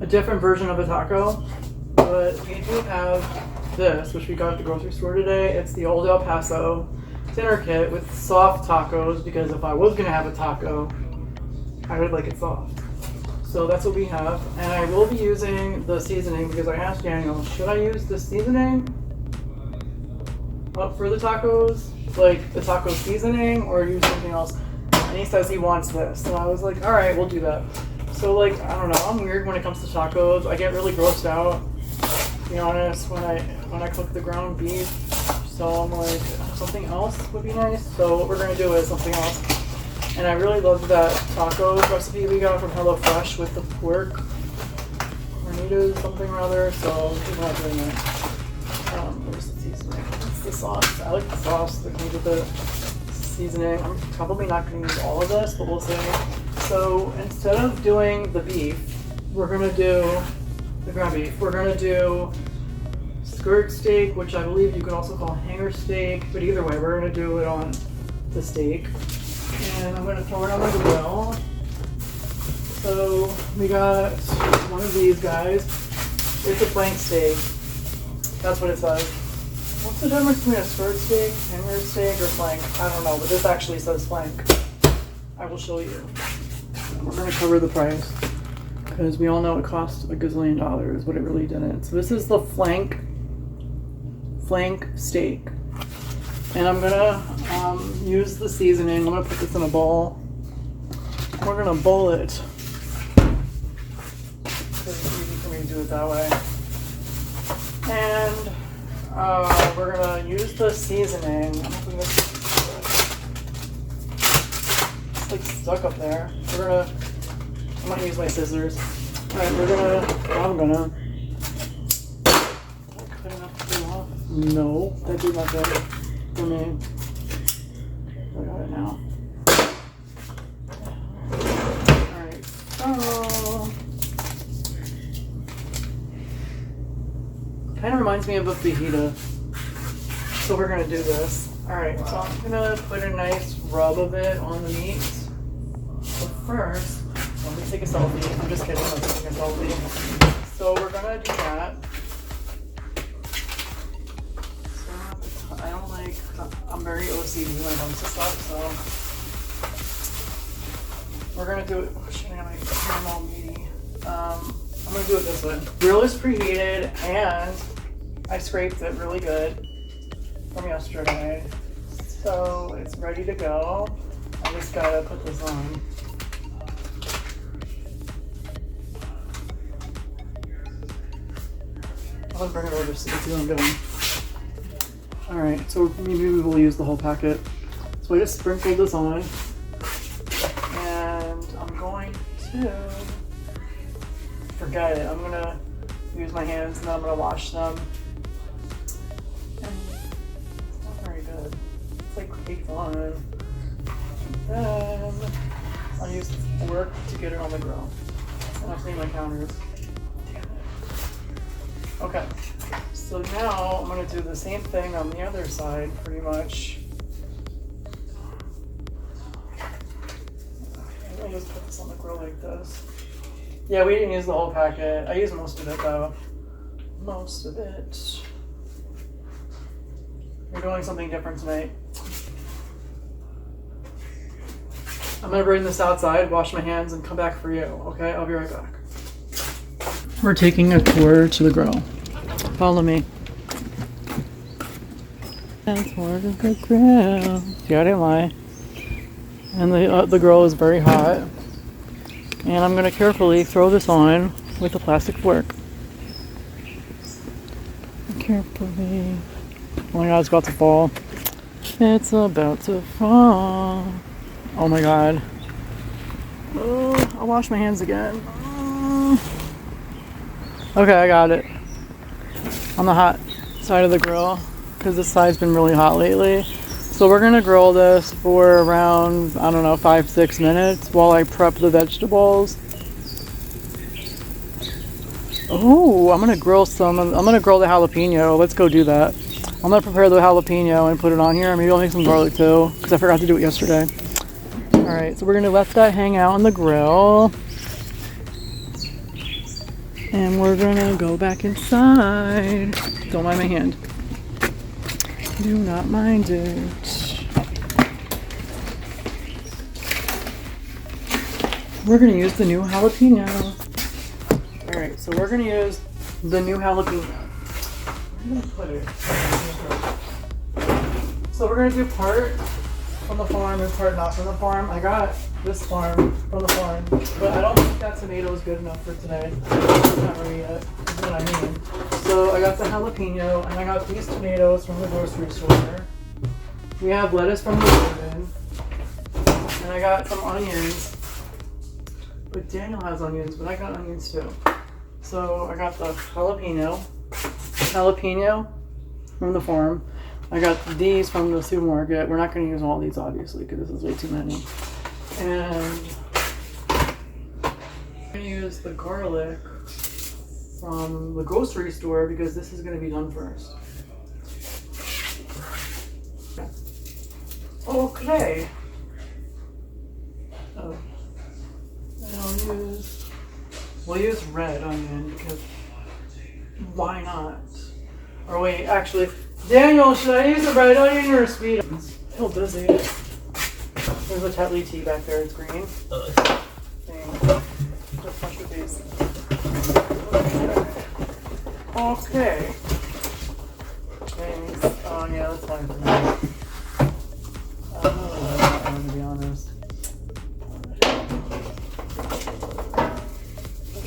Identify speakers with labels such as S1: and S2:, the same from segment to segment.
S1: a different version of a taco, but we do have this, which we got at the grocery store today. It's the Old El Paso dinner kit with soft tacos, because if I was gonna have a taco, I would like it soft. So that's what we have, and I will be using the seasoning because I asked Daniel, should I use the seasoning for the tacos, like the taco seasoning, or use something else? And he says he wants this, and I was like, all right, we'll do that. So like, I don't know, I'm weird when it comes to tacos. I get really grossed out, to be honest, when I cook the ground beef. So I'm like, something else would be nice. So what we're gonna do is something else. And I really love that taco recipe we got from HelloFresh with the pork carnitas something or other. So we're not doing it. Where's the seasoning? It's the sauce. I like the sauce that comes with the seasoning. I'm probably not gonna use all of this, but we'll see. So instead of doing the beef, we're gonna do the ground beef. We're gonna do skirt steak, which I believe you can also call hanger steak, but either way, we're gonna do it on the steak. And I'm gonna throw it on the grill. So we got one of these guys. It's a flank steak. That's what it says. What's the difference between a skirt steak, hanger steak, or flank? I don't know, but this actually says flank. I will show you. We're gonna cover the price because we all know it costs a gazillion dollars, but it really didn't. So this is the flank steak, and I'm gonna use the seasoning. I'm gonna put this in a bowl. We're gonna bowl it because it's easy for me to do it that way. And we're gonna use the seasoning. I'm hoping this is good. It's like stuck up there. I'm gonna use my scissors. Alright, I'm gonna. Did I cut enough to get off? No, that did nothing for me. I got it now. Alright, so. Kind of reminds me of a fajita. So we're gonna do this. Alright, so I'm gonna put a nice rub of it on the meat. But first, let me take a selfie. I'm just kidding, I'm taking a selfie. So we're gonna do that. So I don't like, I'm very OCD when it comes to stuff, so we're gonna do it. Oh shit, I got my hand all meaty. I'm gonna do it this way. Grill is preheated, and I scraped it really good from yesterday. So it's ready to go. I just gotta put this on. I'm gonna bring it over so you can see what I'm doing. Alright, so maybe we will use the whole packet. So I just sprinkled this on. And I'm going to forget it. I'm gonna use my hands and then I'm gonna wash them. And it's not very good. It's like caked on. And then I'll use the fork to get it on the grill. And I'll clean my counters. Damn it. Okay. So now I'm gonna do the same thing on the other side, pretty much. I'll just put this on the grill like this. Yeah, we didn't use the whole packet. I used most of it though. Most of it. We're doing something different tonight. I'm gonna bring this outside, wash my hands, and come back for you, okay? I'll be right back. We're taking a tour to the grill. Follow me. And tour to the grill. See, I didn't lie. And the grill is very hot. And I'm going to carefully throw this on with a plastic fork. Carefully. Oh my god, it's about to fall. It's about to fall. Oh my god. Oh, I'll wash my hands again. Okay, I got it. On the hot side of the grill, because this side's been really hot lately. So we're gonna grill this for around, I don't know, 5-6 minutes while I prep the vegetables. Oh, I'm gonna grill the jalapeno. Let's go do that. I'm gonna prepare the jalapeno and put it on here. Maybe I'll make some garlic too, because I forgot to do it yesterday. Alright, so we're gonna let that hang out on the grill. And we're gonna go back inside. Don't mind my hand. Do not mind it. We're gonna use the new jalapeno. Alright, so we're gonna use the new jalapeno. Where am I gonna put it? So we're gonna do part from the farm and part not from the farm. I got this farm from the farm, but I don't think that tomato is good enough for today. It's not ready yet, is what I mean. So I got the jalapeno, and I got these tomatoes from the grocery store. We have lettuce from the garden, and I got some onions. But Daniel has onions, but I got onions too. So I got the jalapeno from the farm. I got these from the supermarket. We're not going to use all these, obviously, because this is way too many. And I'm going to use the garlic from the grocery store because this is going to be done first. Okay. Oh. We'll use red onion because why not? Or wait, actually, Daniel, should I use a red onion or a sweet onion? I feel busy. There's a Tetley tea back there, it's green. Just wash your face. Okay. Thanks. Oh yeah, that's fine for me. I don't know about that one, to be honest.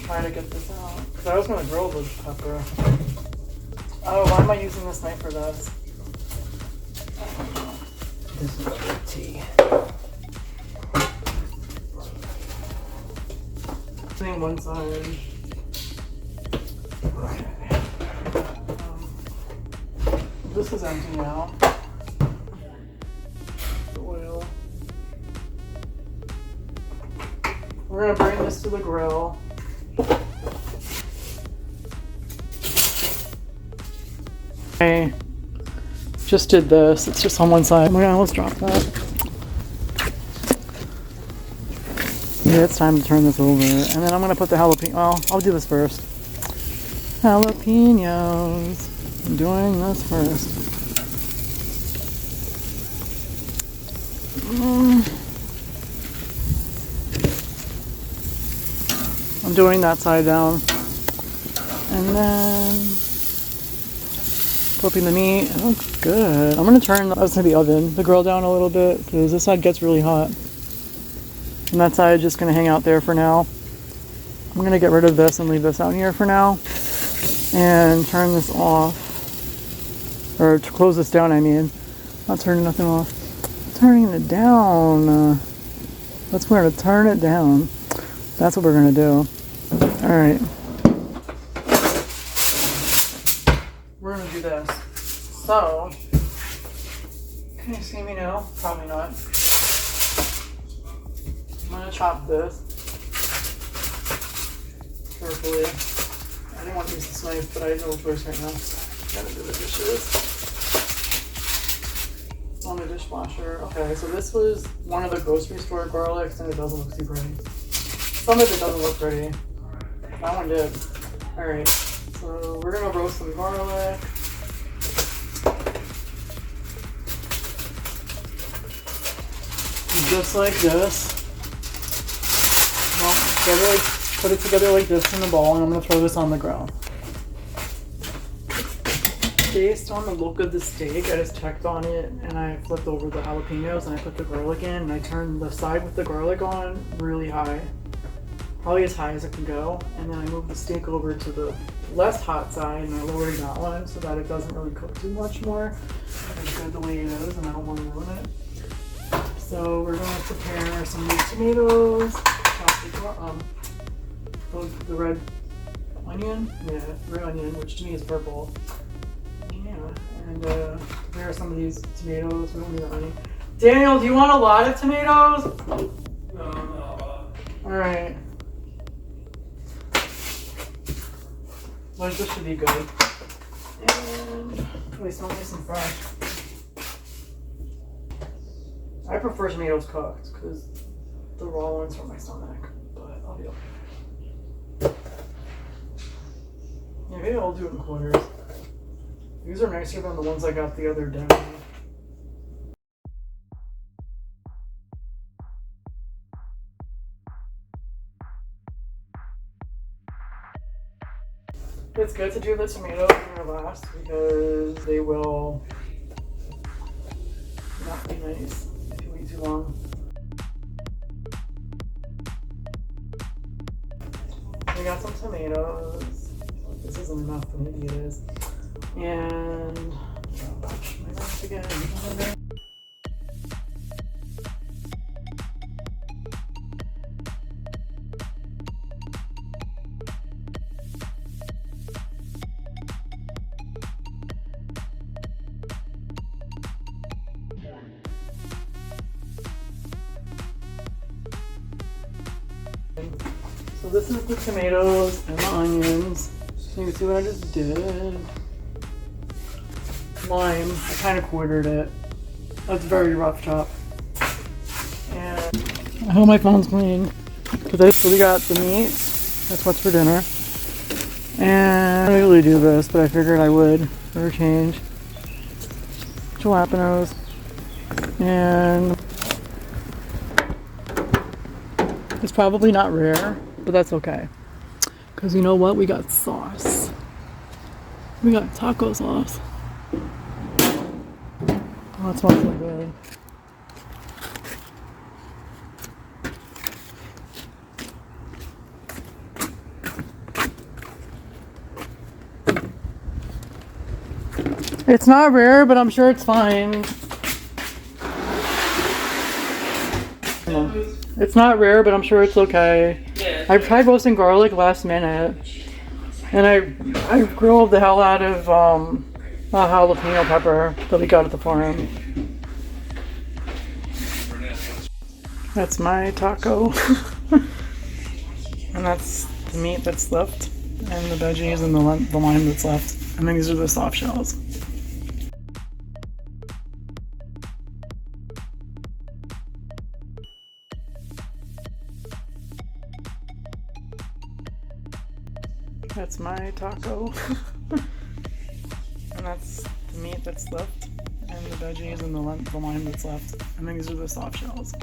S1: Try to get this out because I was going to grill the pepper. Oh, why am I using this knife for this? This is good tea. Putting one side. Okay. This is empty now. The oil. We're going to bring this to the grill. I just did this. It's just on one side. Let's drop that. Yeah, it's time to turn this over. And then I'm going to put the jalapeno. Well, I'll do this first. Jalapenos. I'm doing this first. I'm doing that side down. And then flipping the meat. It looks good. I'm going to turn the oven, the grill down a little bit because this side gets really hot. And that side is just going to hang out there for now. I'm going to get rid of this and leave this out here for now. And turn this off. Or to close this down, I mean. Not turning nothing off. Turning it down. That's where to turn it down. That's what we're going to do. Alright. We're going to do this. So, can you see me now? Probably not. I'm going to chop this carefully. I didn't want to use this knife, but I have no choice right now. I'm going to do the dishes. On the dishwasher. Okay, so this was one of the grocery store garlics, and it doesn't look too pretty. Some of it doesn't look pretty. That one did. Alright, so we're going to roast some garlic. Just like this. Well, put it together like this in the bowl, and I'm going to throw this on the grill. Based on the look of the steak, I just checked on it, and I flipped over the jalapenos, and I put the garlic in, and I turned the side with the garlic on really high. Probably as high as it can go, and then I moved the steak over to the less hot side, and I lowered that one so that it doesn't really cook too much more. It's good the way it is, and I don't want to ruin it. So we're going to prepare some new tomatoes, the red onion, red onion, which to me is purple. Yeah, and prepare some of these tomatoes. We don't need that many. Daniel, do you want a lot of tomatoes? No. All right. Well, this should be good. And at least don't nice and fresh. I prefer tomatoes cooked because the raw ones for my stomach, but I'll be okay. Yeah, maybe I'll do it in quarters. These are nicer than the ones I got the other day. It's good to do the tomatoes in your last because they will not be nice if you wait too long. We got some tomatoes. This isn't enough, but maybe it is. And touch my knife again. So this is the tomatoes and the onions. So you can see what I just did. Lime, I kind of quartered it. That's very rough chop. And I hope my phone's clean. So we got the meat. That's what's for dinner. And I don't usually do this, but I figured I would for a change. Jalapenos. And it's probably not rare, but that's okay. Because you know what? We got sauce. We got taco sauce. Oh, it smells so good. It's not rare, but I'm sure it's fine. It's not rare, but I'm sure it's okay. I tried roasting garlic last minute, and I grilled the hell out of a jalapeno pepper that we got at the farm. That's my taco. And that's the meat that's left, and the veggies and the lime that's left. And then these are the soft shells. That's my taco. And that's the meat that's left, and the veggies and the lime that's left. And then these are the soft shells.